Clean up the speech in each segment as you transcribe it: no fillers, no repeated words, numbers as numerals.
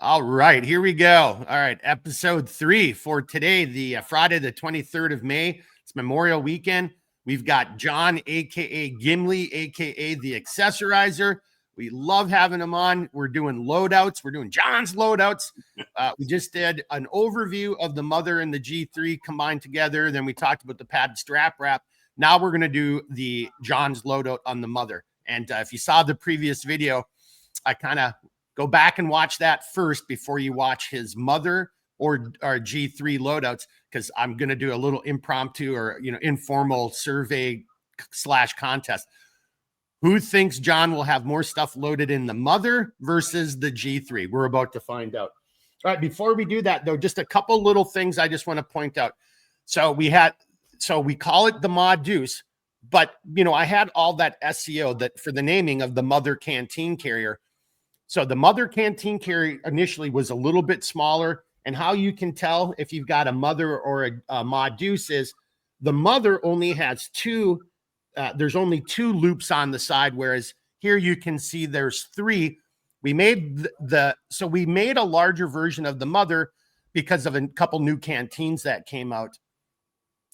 All right, here we go. All right, episode 3 for today, the Friday, the 23rd of May. It's Memorial Weekend. We've got John, aka Gimli, aka the Accessorizer. We love having him on. We're doing loadouts. We're doing John's loadouts. We just did an overview of the Mother and the G3 combined together. Then we talked about the padded strap wrap. Now we're going to do the John's loadout on the Mother. And if you saw the previous video, I kind of go back and watch that first before you watch his Mother or G3 loadouts, because I'm going to do a little impromptu or informal survey / contest. Who thinks John will have more stuff loaded in the Mother versus the G3? We're about to find out. All right, before we do that, though, just a couple little things I just want to point out. So we call it the Mod Deuce, but I had all that SEO that for the naming of the Mother Canteen carrier. So the Mother Canteen carrier initially was a little bit smaller, and how you can tell if you've got a Mother or a Mod Deuce is the Mother only has two. There's only 2 loops on the side, whereas here you can see there's 3. We made we made a larger version of the Mother because of a couple new canteens that came out.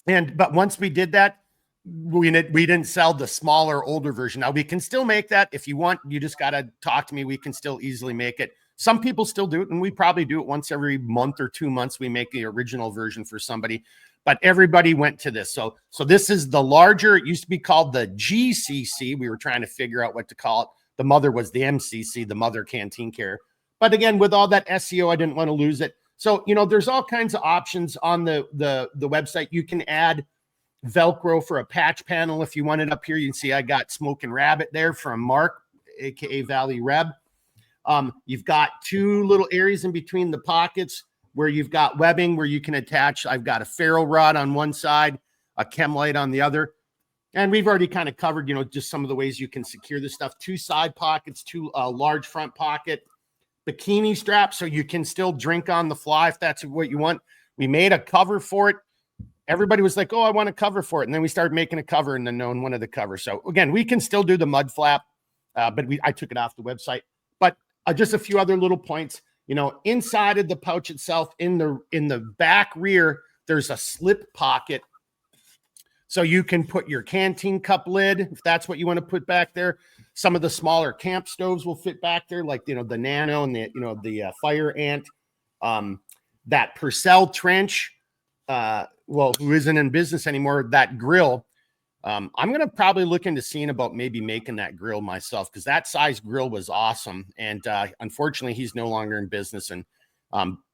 But once we did that, we didn't sell the smaller, older version. Now we can still make that if you want. You just got to talk to me. We can still easily make it. Some people still do it, and we probably do it once every month or 2 months. We make the original version for somebody, but everybody went to this. So this is the larger. It used to be called the GCC. We were trying to figure out what to call it. The Mother was the MCC, the Mother Canteen Carrier. But again, with all that SEO, I didn't want to lose it. So there's all kinds of options on the website. You can add Velcro for a patch panel. If you want it up here, you can see I got Smoking Rabbit there from Mark, aka Valley Reb. You've got 2 little areas in between the pockets where you've got webbing where you can attach. I've got a ferro rod on one side, a chem light on the other. And we've already kind of covered, just some of the ways you can secure this stuff. 2 side pockets, 2 large front pocket, bikini strap, so you can still drink on the fly if that's what you want. We made a cover for it. Everybody was like, oh, I want a cover for it. And then we started making a cover, and then no one wanted the cover. So again, we can still do the mud flap, but I took it off the website. But just a few other little points. Inside of the pouch itself, in the back rear, there's a slip pocket. So you can put your canteen cup lid, if that's what you want to put back there. Some of the smaller camp stoves will fit back there, like, the Nano and the Fire Ant. That Purcell trench, who isn't in business anymore, that grill. I'm going to probably look into seeing about maybe making that grill myself, because that size grill was awesome. And unfortunately, he's no longer in business. And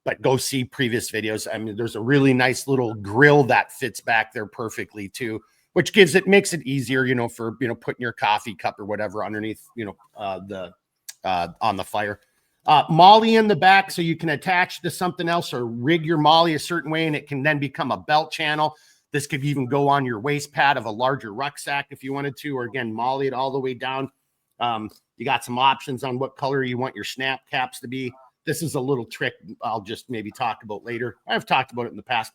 but go see previous videos. I mean, there's a really nice little grill that fits back there perfectly too, which makes it easier, for putting your coffee cup or whatever underneath, on the fire. Molly in the back, so you can attach to something else or rig your molly a certain way, and it can then become a belt channel. This could even go on your waist pad of a larger rucksack if you wanted to, or again, molly it all the way down. You got some options on what color you want your snap caps to be. This is a little trick I'll just maybe talk about later. I've talked about it in the past.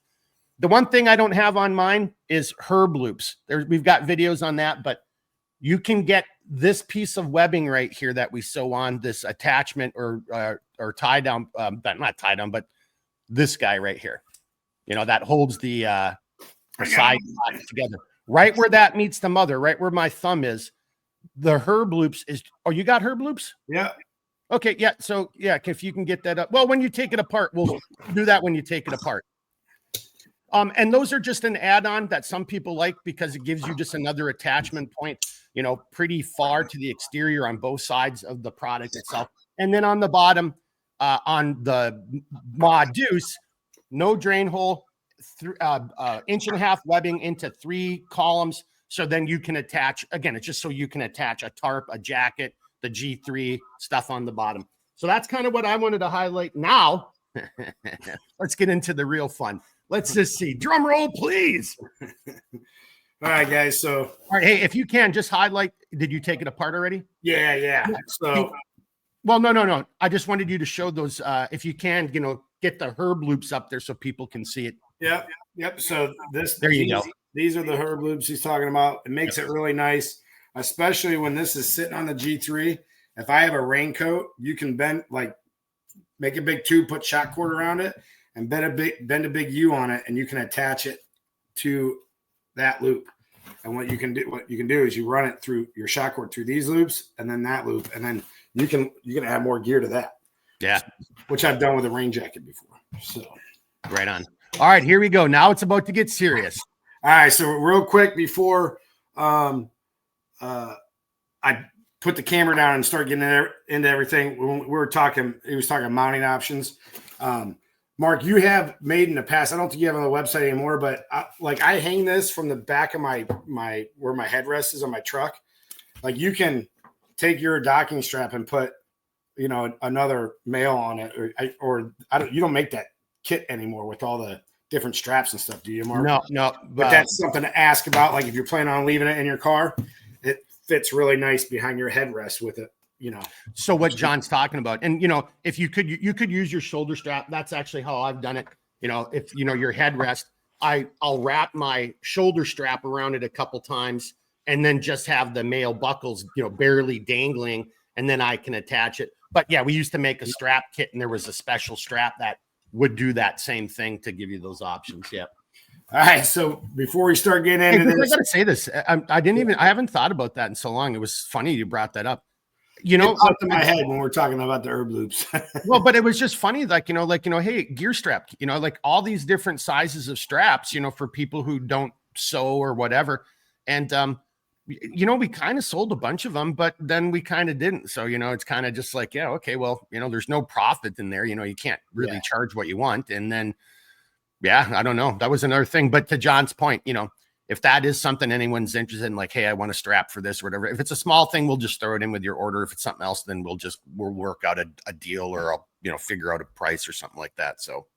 The one thing I don't have on mine is herb loops. We've got videos on that, but you can get this piece of webbing right here that we sew on, this attachment or tie down, not tie down, but this guy right here, that holds the side together. Right where that meets the Mother, right where my thumb is, the herb loops is. Oh, you got herb loops? Yeah. Okay. Yeah. So yeah, if you can get that up. Well, when you take it apart, we'll do that when you take it apart. And those are just an add-on that some people like because it gives you just another attachment point, pretty far to the exterior on both sides of the product itself. And then on the bottom, on the Mod Deuce, no drain hole, 1.5 inch webbing into 3 columns. So then you can attach, again, it's just so you can attach a tarp, a jacket, the G3 stuff on the bottom. So that's kind of what I wanted to highlight. Now, let's get into the real fun. Let's just see. Drum roll, please. All right, guys. So, all right. Hey, if you can just highlight, did you take it apart already? Yeah. So, well, no. I just wanted you to show those. If you can, get the herb loops up there so people can see it. Yep. So there you go. These are the herb loops he's talking about. It makes it really nice, especially when this is sitting on the G3. If I have a raincoat, you can bend, like make a big tube, put shot cord around it, and bend a big U on it, and you can attach it to that loop. And what you can do is you run it through your shot cord through these loops and then that loop, and then you can add more gear to that. Yeah, which I've done with a rain jacket before. So right on. All right, here we go. Now it's about to get serious. All right, so real quick before I put the camera down and start getting into everything, we were talking. He was talking mounting options. Mark, you have made in the past. I don't think you have on the website anymore, but I hang this from the back of my where my headrest is on my truck. Like you can take your docking strap and put, another male on it, you don't make that kit anymore with all the different straps and stuff, do you, Mark? No. But that's something to ask about. Like if you're planning on leaving it in your car, it fits really nice behind your headrest with it. So what John's talking about, and if you could use your shoulder strap. That's actually how I've done it. If your headrest, I'll wrap my shoulder strap around it a couple times, and then just have the male buckles, barely dangling, and then I can attach it. But yeah, we used to make a strap kit, and there was a special strap that would do that same thing to give you those options. Yeah. All right. So before we start getting into this, I gotta say this. I haven't thought about that in so long. It was funny you brought that up. It popped in my head when we're talking about the herb loops. Well, but it was just funny, hey, gear strap, like all these different sizes of straps, for people who don't sew or whatever. And, we kind of sold a bunch of them, but then we kind of didn't. So, it's kind of just like, yeah, okay, well, there's no profit in there. You can't really charge what you want. And then, yeah, I don't know. That was another thing. But to John's point, if that is something anyone's interested in, like, hey, I want a strap for this or whatever. If it's a small thing, we'll just throw it in with your order. If it's something else, then we'll work out a deal, or I'll figure out a price or something like that. So,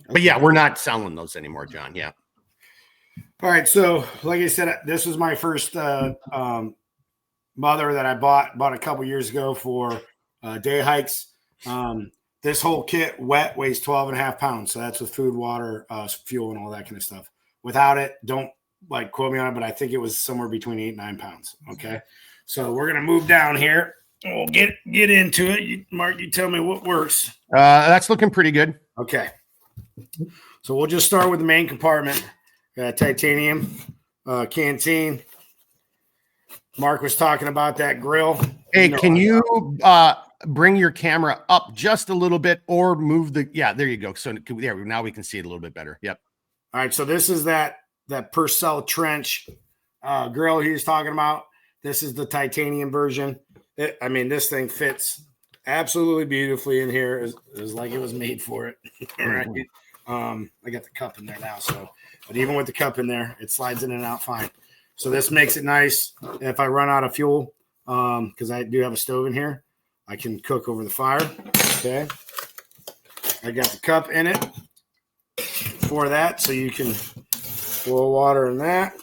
but yeah, we're not selling those anymore, John. Yeah. All right. So like I said, this was my first mother that I bought a couple years ago for day hikes. This whole kit wet weighs 12.5 pounds. So that's with food, water, fuel, and all that kind of stuff. Without it, don't quote me on it, but I think it was somewhere between 8 and 9 pounds. Okay. So we're going to move down here. We'll get into it. Mark, you tell me what works. That's looking pretty good. Okay. So we'll just start with the main compartment. Titanium, Canteen. Mark was talking about that grill. Hey, can you bring your camera up just a little bit, or move there you go. So there, now we can see it a little bit better. Yep. All right. So this is that Purcell trench grill he was talking about. This is the titanium version. This thing fits absolutely beautifully in here. It was like it was made for it. All right. I got the cup in there now. But even with the cup in there, it slides in and out fine. So this makes it nice. If I run out of fuel, because I do have a stove in here, I can cook over the fire. Okay. I got the cup in it for that, so you can boil water in that.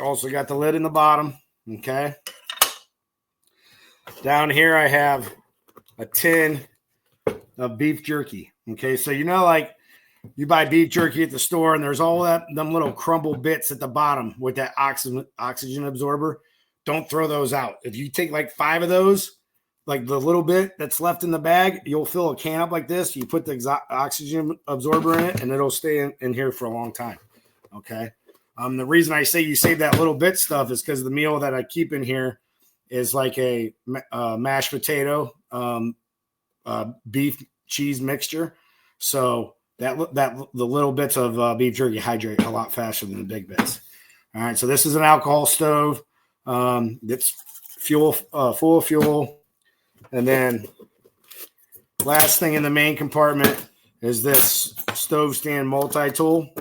Also got the lid in the bottom. Okay. Down here I have a tin of beef jerky. Okay, so like you buy beef jerky at the store, and there's all them little crumble bits at the bottom with that oxygen absorber. Don't throw those out. If you take like 5 of those, like the little bit that's left in the bag, you'll fill a can up like this. You put the oxygen absorber in it, and it'll stay in here for a long time. Okay. The reason I say you save that little bit stuff is because the meal that I keep in here is like a mashed potato, beef cheese mixture. So the little bits of beef jerky hydrate a lot faster than the big bits. All right. So this is an alcohol stove. It's fuel, full of fuel. And then last thing in the main compartment is this stove stand multi-tool.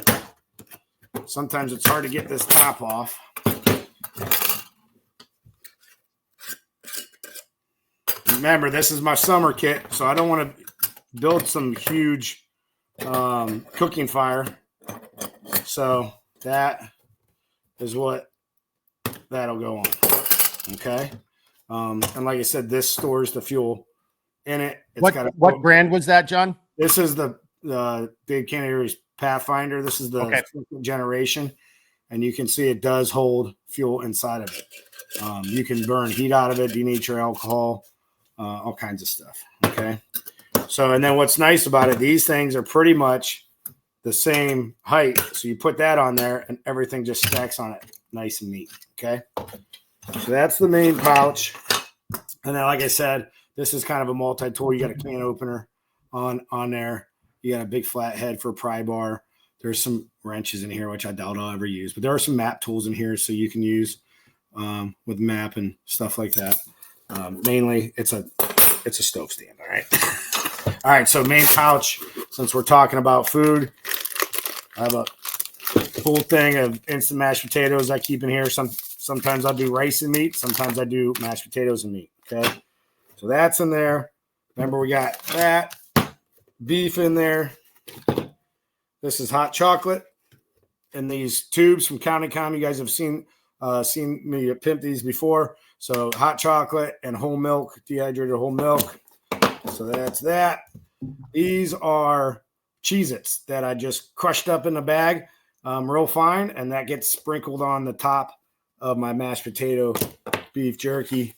Sometimes it's hard to get this top off. Remember, this is my summer kit, so I don't want to build some huge cooking fire. So that is what that'll go on. Okay. And like I said, this stores the fuel in it. What brand was that, John? This is the Dave Canterbury's Pathfinder. This is the second generation, and you can see it does hold fuel inside of it. You can burn heat out of it, denature alcohol, all kinds of stuff. Okay. So, and then what's nice about it, these things are pretty much the same height. So you put that on there and everything just stacks on it nice and neat. Okay. So that's the main pouch. And then, like I said, this is kind of a multi-tool. You got a can opener on there. You got a big flat head for a pry bar. There's some wrenches in here, which I doubt I'll ever use, but there are some map tools in here so you can use with map and stuff like that. Mainly it's a stove stand. All right. All right. So main pouch, since we're talking about food, I have a full thing of instant mashed potatoes I keep in here. Sometimes I'll do rice and meat. Sometimes I do mashed potatoes and meat. Okay. So that's in there. Remember, we got that beef in there. This is hot chocolate in these tubes from Canteen. You guys have seen me pimp these before. So hot chocolate and whole milk, dehydrated whole milk. So that's that. These are Cheez-Its that I just crushed up in the bag real fine, and that gets sprinkled on the top of my mashed potato beef jerky.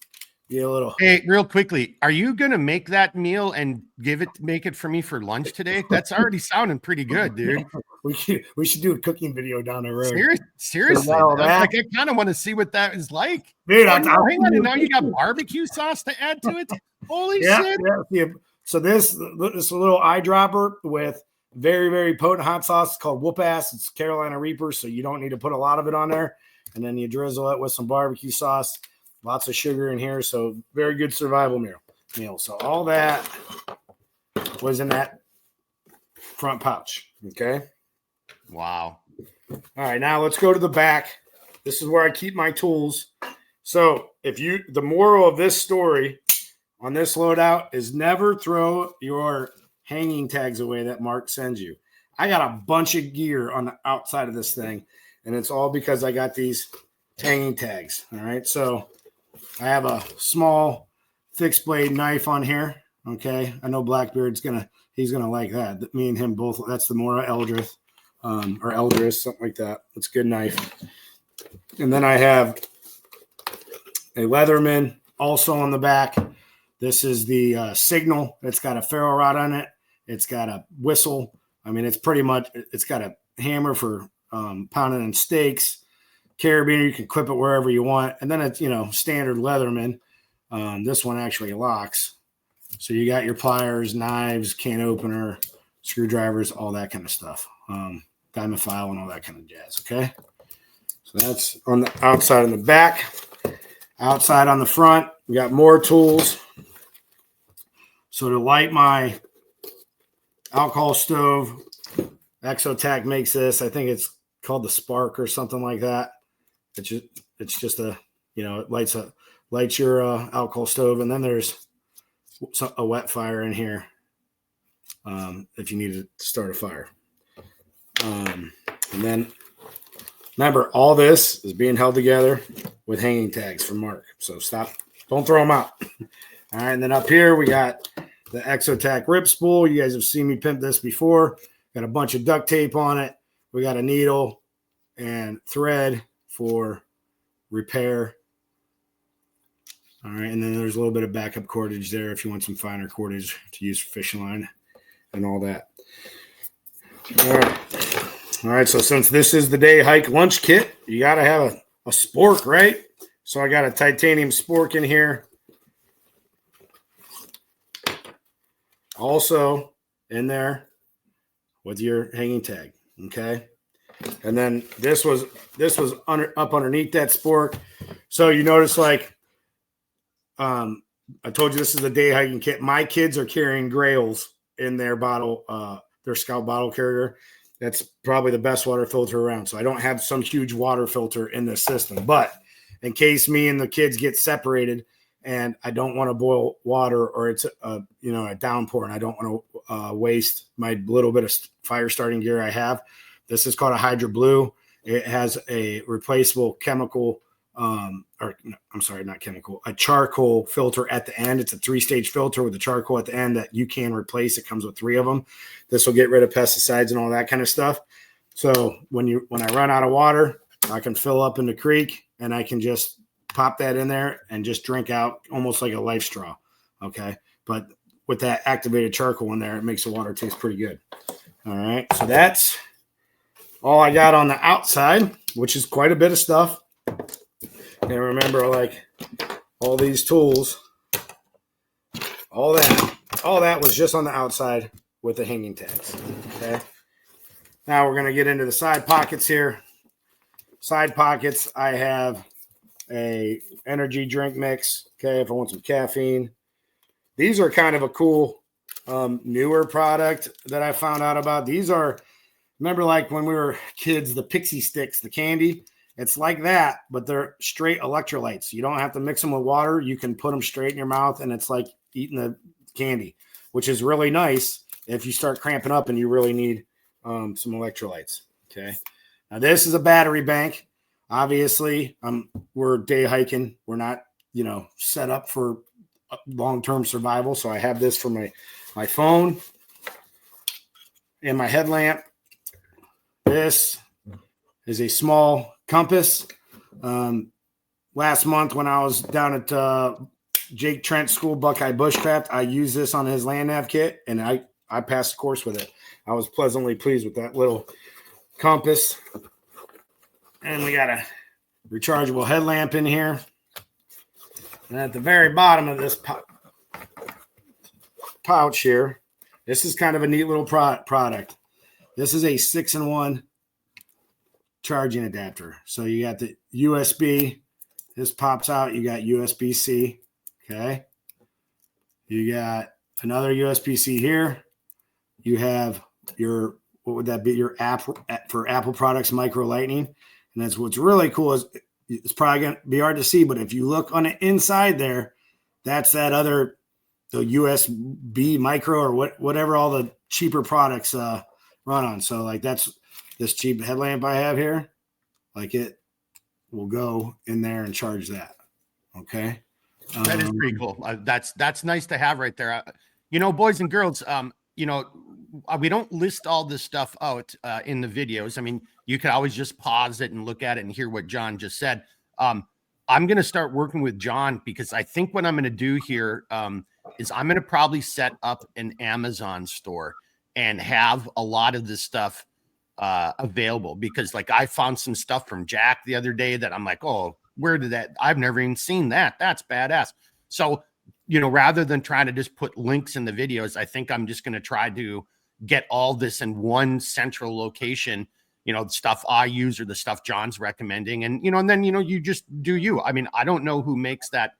Get a little. Hey, real quickly, are you gonna make that meal and make it for me for lunch today? That's already sounding pretty good, dude. We should do a cooking video down the road. Seriously, I kind of want to see what that is like, dude. Hang on, and now you got barbecue sauce to add to it. Holy shit! Yeah. So this is a little eyedropper with very, very potent hot sauce. It's called Whoop Ass. It's Carolina Reaper, so you don't need to put a lot of it on there. And then you drizzle it with some barbecue sauce. Lots of sugar in here, so very good survival meal. So all that was in that front pouch. Okay. Wow. All right, now let's go to the back. This is where I keep my tools. So the moral of this story on this loadout is never throw your hanging tags away that Mark sends you. I got a bunch of gear on the outside of this thing, and it's all because I got these hanging tags. All right, so I have a small fixed blade knife on here. Okay. I know Blackbeard's he's gonna like that. Me and him both. That's the Mora Eldrith, or Eldris, something like that. It's a good knife. And then I have a Leatherman also on the back. This is the Signal. It's got a ferro rod on it. It's got a whistle. I mean, it's got a hammer for pounding in steaks. Carabiner, you can clip it wherever you want. And then it's, standard Leatherman. This one actually locks. So you got your pliers, knives, can opener, screwdrivers, all that kind of stuff. Diamond file and all that kind of jazz. Okay. So that's on the outside and the back. Outside on the front, we got more tools. So to light my alcohol stove, Exotac makes this. I think it's called the Spark or something like that. It's just it lights your alcohol stove, and then there's a wet fire in here if you need to start a fire. And then remember, all this is being held together with hanging tags from Mark. So don't throw them out. All right, and then up here we got the Exotac rip spool. You guys have seen me pimp this before. Got a bunch of duct tape on it. We got a needle and thread for repair. All right, and then there's a little bit of backup cordage there if you want some finer cordage to use for fishing line and all that. All right, so since this is the day hike lunch kit, you got to have a spork, right? So I got a titanium spork in here. Also in there with your hanging tag, okay? And then this was up underneath that spork. So you notice, like, I told you this is a day hiking kit. My kids are carrying Grails in their bottle, their Scout bottle carrier. That's probably the best water filter around. So I don't have some huge water filter in this system, but in case me and the kids get separated and I don't want to boil water, or it's a downpour and I don't want to waste my little bit of fire starting gear I have. This is called a Hydra Blue. It has a replaceable chemical, a charcoal filter at the end. It's a 3-stage filter with a charcoal at the end that you can replace. It comes with 3 of them. This will get rid of pesticides and all that kind of stuff. So when I run out of water, I can fill up in the creek and I can just pop that in there and just drink out almost like a life straw. Okay. But with that activated charcoal in there, it makes the water taste pretty good. All right, so that's all I got on the outside, which is quite a bit of stuff. And remember, like all these tools, all that was just on the outside with the hanging tags. Okay. Now we're gonna get into the side pockets here. Side pockets, I have a energy drink mix. Okay, if I want some caffeine. These are kind of a cool newer product that I found out about. These are, remember like when we were kids, the Pixie Sticks, the candy? It's like that, but they're straight electrolytes. You don't have to mix them with water. You can put them straight in your mouth, and it's like eating the candy, which is really nice if you start cramping up and you really need some electrolytes. Okay. Now this is a battery bank. Obviously, we're day hiking. We're not, set up for long-term survival. So I have this for my phone and my headlamp. This is a small compass. Last month when I was down at Jake Trent's school, Buckeye Bushcraft, I used this on his land nav kit, and I passed the course with it. I was pleasantly pleased with that little compass. And we got a rechargeable headlamp in here. And at the very bottom of this pouch here, this is kind of a neat little product. This is a 6-in-1 charging adapter. So you got the USB. This pops out. You got USB-C. Okay. You got another USB-C here. You have your, what would that be? Your app for Apple products, micro lightning. And that's what's really cool is it's probably going to be hard to see, but if you look on the inside there, that's that other, the USB micro or whatever all the cheaper products run on. So like that's this cheap headlamp I have here, like it will go in there and charge that. Okay. That is pretty cool. That's nice to have right there. Boys and girls, we don't list all this stuff out in the videos. I mean, you can always just pause it and look at it and hear what John just said. I'm going to start working with John because I think what I'm going to do here is I'm going to probably set up an Amazon store and have a lot of this stuff available because like I found some stuff from Jack the other day that I'm like, oh, where did that? I've never even seen that. That's badass. So, rather than trying to just put links in the videos, I think I'm just going to try to get all this in one central location, the stuff I use or the stuff John's recommending. And, and then, you just do you. I mean, I don't know who makes that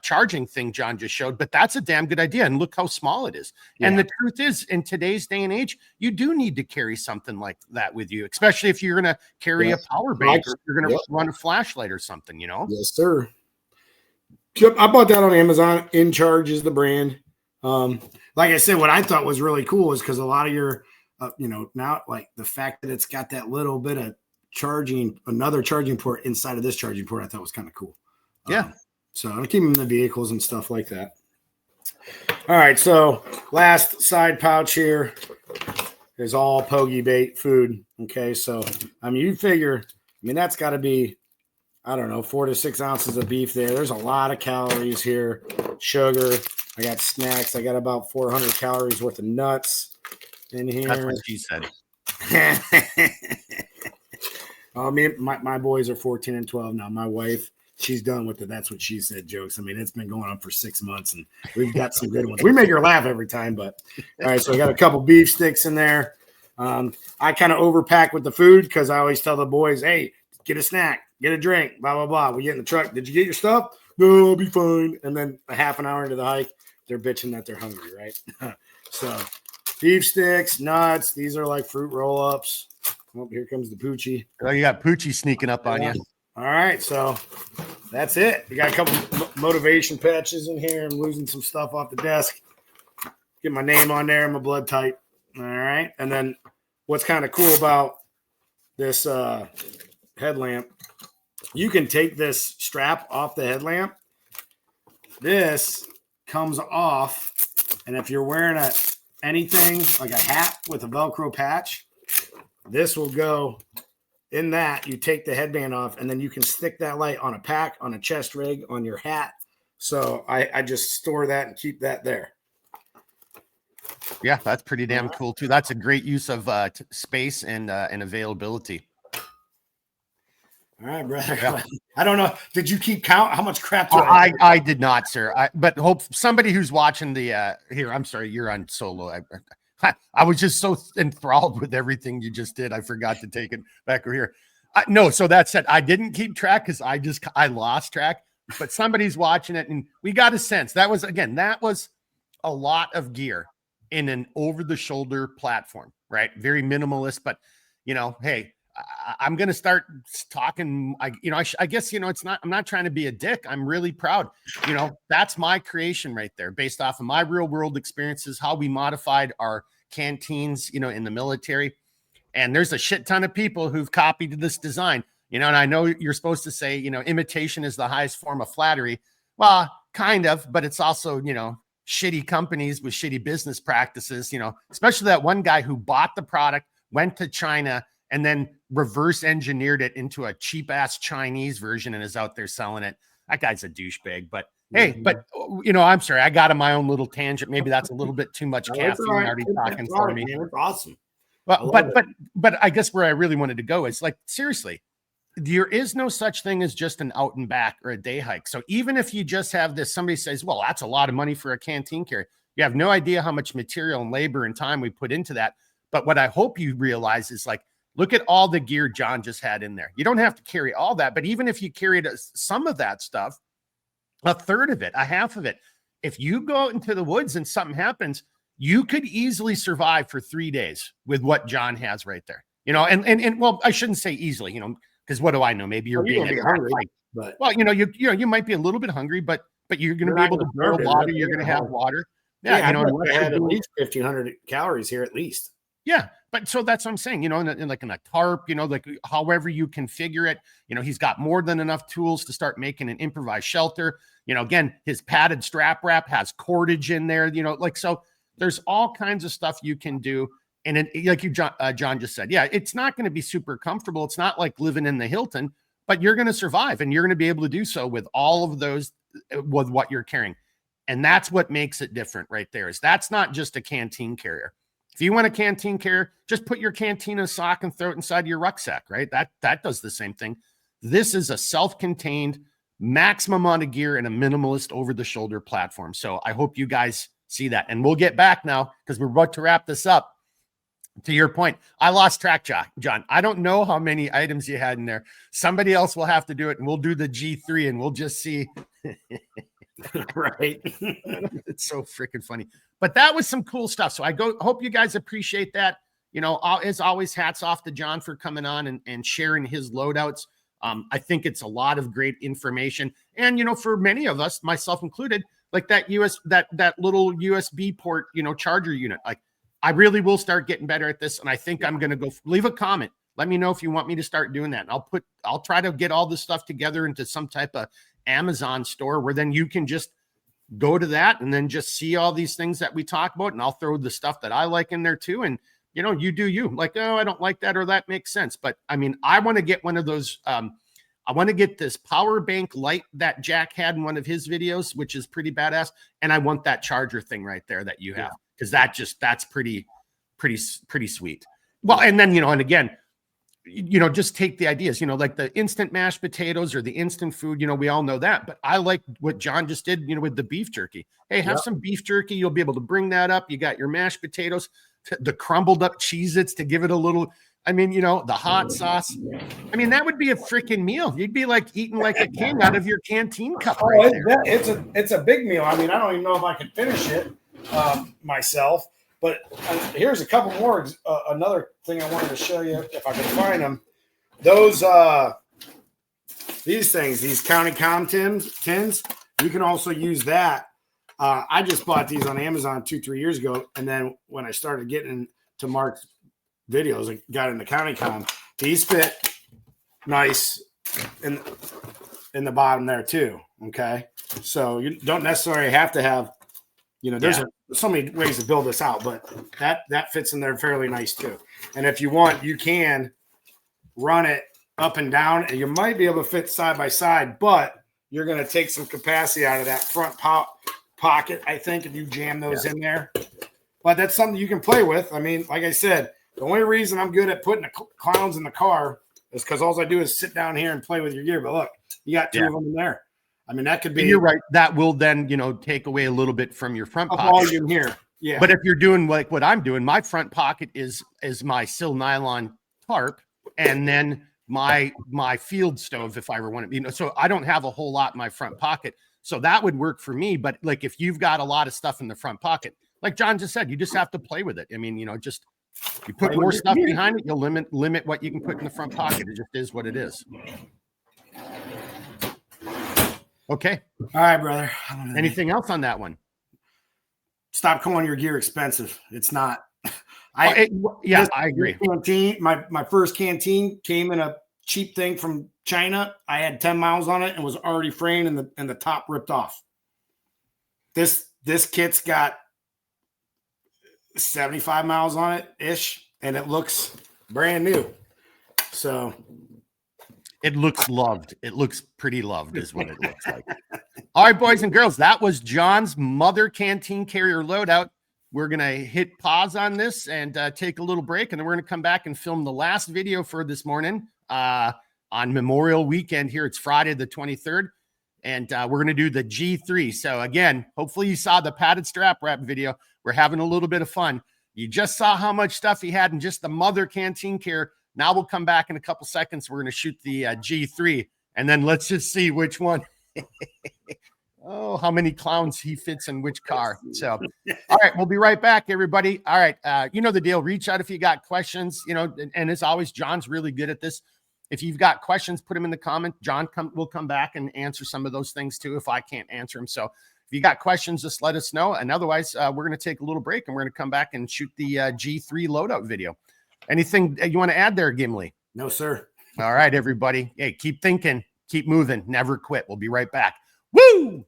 charging thing John just showed, but that's a damn good idea. And look how small it is. Yeah. And the truth is, in today's day and age, you do need to carry something like that with you, especially if you're going to carry a power bank or you're going to run a flashlight or something, Yes, sir. I bought that on Amazon. In Charge is the brand. Like I said, what I thought was really cool is because a lot of your, now like the fact that it's got that little bit of charging, another charging port inside of this charging port, I thought was kind of cool. Yeah. So I'm keeping them in the vehicles and stuff like that. All right. So last side pouch here is all Pogie bait food. Okay. So, you figure, that's got to be, I don't know, 4 to 6 ounces of beef there. There's a lot of calories here. Sugar. I got snacks. I got about 400 calories worth of nuts in here. That's what she said. My boys are 14 and 12 now. My wife, she's done with the "that's what she said" jokes. It's been going on for 6 months, and we've got some good ones. We make her laugh every time, but all right. So I got a couple beef sticks in there. I kind of overpack with the food because I always tell the boys, "Hey, get a snack, get a drink, blah blah blah." We get in the truck. Did you get your stuff? No, I'll be fine. And then a half an hour into the hike, they're bitching that they're hungry, right? So beef sticks, nuts. These are like fruit roll-ups. Oh, here comes the Poochie. Oh, you got Poochie sneaking up on you. All right, so that's it. We got a couple motivation patches in here. I'm losing some stuff off the desk. Get my name on there, my blood type. All right, and then what's kind of cool about this headlamp, you can take this strap off the headlamp. This comes off, and if you're wearing anything like a hat with a Velcro patch, this will go in that. You take the headband off, and then you can stick that light on a pack, on a chest rig, on your hat. So I just store that and keep that there. Yeah, that's pretty damn cool too. That's a great use of space and availability. All right, brother. Yeah. I don't know. Did you keep count? How much crap do I did not, sir. But hope somebody who's watching the here. I'm sorry, you're on solo. I was just so enthralled with everything you just did. I forgot to take it back over here. No, so that said, I didn't keep track because I lost track. But somebody's watching it, and we got a sense that was a lot of gear in an over-the-shoulder platform, right? Very minimalist, but hey. I'm going to start talking. I guess, it's not, I'm not trying to be a dick. I'm really proud. That's my creation right there based off of my real world experiences, how we modified our canteens, in the military. And there's a shit ton of people who've copied this design, and I know you're supposed to say, imitation is the highest form of flattery. Well, kind of, but it's also, shitty companies with shitty business practices, especially that one guy who bought the product, went to China, and then reverse engineered it into a cheap ass Chinese version and is out there selling it. That guy's a douchebag, but hey, I'm sorry. I got on my own little tangent. Maybe that's a little bit too much caffeine already talking for me. Man, it's awesome. Well, but I guess where I really wanted to go is like, seriously, there is no such thing as just an out and back or a day hike. So even if you just have this, somebody says, well, that's a lot of money for a canteen carry. You have no idea how much material and labor and time we put into that. But what I hope you realize is like, look at all the gear John just had in there. You don't have to carry all that, but even if you carried some of that stuff, a third of it, a half of it, if you go out into the woods and something happens, you could easily survive for 3 days with what John has right there. And well, I shouldn't say easily, because what do I know? Maybe you're being hungry, but well, you might be a little bit hungry, but you're going to be able to boil water. You're going to have water. Yeah, I had at least 1,500 calories here at least. Yeah. But so that's what I'm saying, in a tarp, like however you configure it, he's got more than enough tools to start making an improvised shelter. Again, his padded strap wrap has cordage in there, so there's all kinds of stuff you can do. And like John just said, yeah, it's not going to be super comfortable. It's not like living in the Hilton, but you're going to survive and you're going to be able to do so with all of those, with what you're carrying. And that's what makes it different right there is that's not just a canteen carrier. If you want a canteen carrier, just put your canteen in a sock and throw it inside your rucksack, right? That does the same thing. This is a self-contained maximum amount of gear and a minimalist over-the-shoulder platform. So I hope you guys see that. And we'll get back now because we're about to wrap this up. To your point, I lost track, John. I don't know how many items you had in there. Somebody else will have to do it, and we'll do the G3, and we'll just see. Right. It's so freaking funny. But that was some cool stuff. So hope you guys appreciate that. As always, hats off to John for coming on and sharing his loadouts. I think it's a lot of great information. And, for many of us, myself included, like that that little USB port, charger unit, like I really will start getting better at this. And I think I'm going to go leave a comment. Let me know if you want me to start doing that. And I'll try to get all this stuff together into some type of Amazon store where then you can just go to that and then just see all these things that we talk about. And I'll throw the stuff that I like in there too. And, you do you like, oh, I don't like that, or that makes sense. But I mean, I want to get one of those. I want to get this power bank light that Jack had in one of his videos, which is pretty badass. And I want that charger thing right there that you have. Because that's pretty sweet. Well, and then, and again, just take the ideas, like the instant mashed potatoes or the instant food, we all know that. But I like what John just did, with the beef jerky. Hey, have some beef jerky. You'll be able to bring that up. You got your mashed potatoes, the crumbled up Cheez-Its to give it a little, the hot sauce. That would be a freaking meal. You'd be like eating like a king out of your canteen cup. Right there. It's a big meal. I don't even know if I could finish it myself. But here's a couple more. Another thing I wanted to show you, if I can find them. These things, these county com tins, you can also use that. I just bought these on Amazon 2-3 years ago. And then when I started getting into Mark's videos, I got into county com. These fit nice in the bottom there too. Okay. So you don't necessarily have to have, there's so many ways to build this out, but that fits in there fairly nice too. And if you want, you can run it up and down, and you might be able to fit side by side, but you're going to take some capacity out of that front pocket, I think, if you jam those in there. but that's something you can play with. I mean, like I said, the only reason I'm good at putting the clowns in the car is because all I do is sit down here and play with your gear. But look, you got two of them in there. I mean, that could be. And you're right. That will then, you know, take away a little bit from your front pocket. Volume here. Yeah. But if you're doing like what I'm doing, my front pocket is my sil nylon tarp, and then my field stove, if I ever want to, you know, so I don't have a whole lot in my front pocket. So that would work for me. But like if you've got a lot of stuff in the front pocket, like John just said, you just have to play with it. I mean, you know, just you put more stuff behind it, you'll limit what you can put in the front pocket. It just is what it is. Okay. All right, brother. Anything else on that one? Stop calling your gear expensive. It's not. I agree. Canteen, my first Canteen came in a cheap thing from China. I had 10 miles on it and was already fraying and the top ripped off. This kit's got 75 miles on it ish, and it looks brand new. So it looks loved. It looks pretty loved is what it looks like. All right, boys and girls, that was John's mother Canteen carrier loadout. We're going to hit pause on this and take a little break, and then we're going to come back and film the last video for this morning on Memorial Weekend here. It's Friday the 23rd, and we're going to do the G3. So again, hopefully you saw the padded strap wrap video. We're having a little bit of fun. You just saw how much stuff he had in just the mother Canteen carrier. Now we'll come back in a couple seconds. We're going to shoot the G3, and then let's just see which one. Oh, how many clowns he fits in which car. So, all right, we'll be right back, everybody. All right, you know the deal. Reach out if you got questions, you know, and as always, John's really good at this. If you've got questions, put them in the comment. John will come back and answer some of those things too if I can't answer them. So if you got questions, just let us know. And otherwise, we're going to take a little break, and we're going to come back and shoot the G3 loadout video. Anything you want to add there, Gimli? No, sir. All right, everybody. Hey, keep thinking, keep moving, never quit. We'll be right back. Woo!